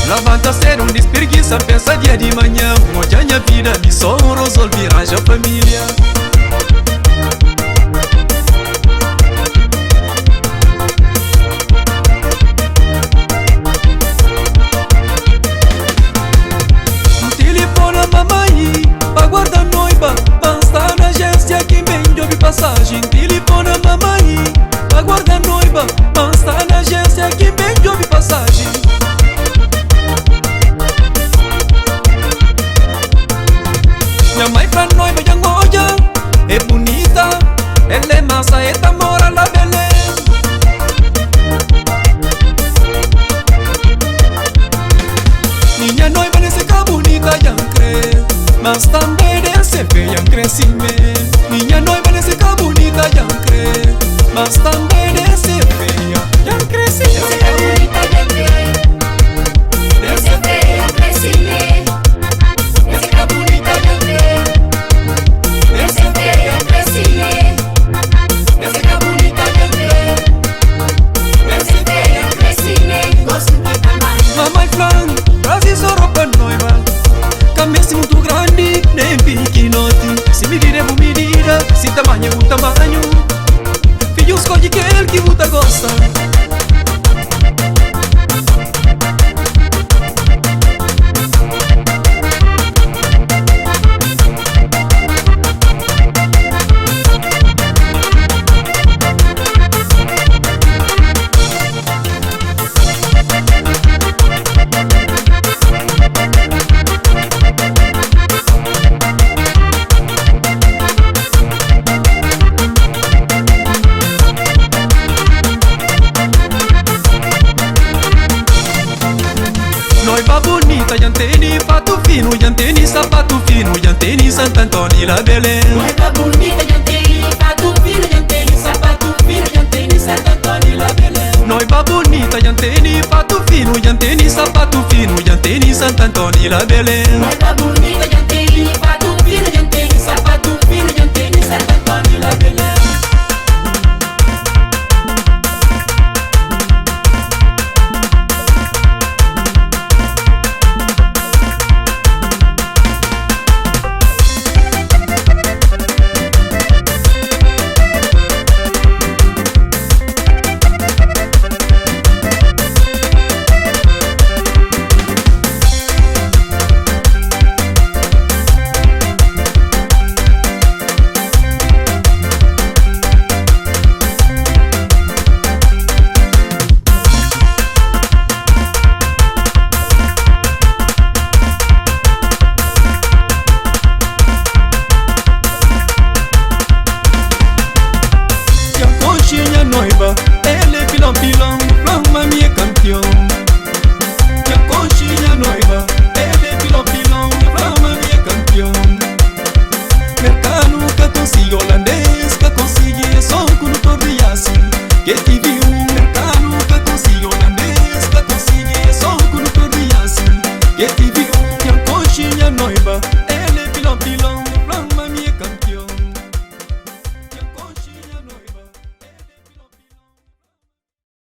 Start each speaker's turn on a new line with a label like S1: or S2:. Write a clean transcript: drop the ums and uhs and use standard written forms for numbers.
S1: Levanta sério, despreguiça, pensa dia de manhã. Hoje a minha vida me só resolver a família. Telefona a mamãe pra guardar noiva, basta na agência que vende ouve passagem. Telefona a mamãe pra guardar noiva, basta na agência que vende ouve passagem. Minha mãe pra noiva de Angola é bonita, ela é massa, ela mora lá Belém. Minha noiva nem seca bonita, já crê, mas também desse feia, cresce bem. Minha noiva nem seca bonita, já crê, mas também desse feia, já cresce bem. Mamãe flan, traz só roupa noiva, camisa muito grande, nem pequenote. Se medida é boa medida, se tamanho é bom tamanho. Filho escolhe aquele que você gosta. Noiva bonita, já tem fato fino, já tem sapato fino, já tem Santo Antônio lá Belém.
S2: Noiva bonita, já tem fato fino, já tem sapato fino, já tem Santo Antônio lá Belém.
S1: Noiva bonita, já tem fato fino, já tem sapato fino, já tem Santo Antônio lá Belém.
S2: Noiva bonita, já tem fato fino, já tem sapato fino, já tem Santo Antônio lá Belém.
S1: Noiva, ela é pilão, pilão, flama minha campeão. Minha conchinha noiva, ela é pilão, pilão, flama minha campeão. Mercano que consigo holandês, que consigo é só com o torriaço. Que tive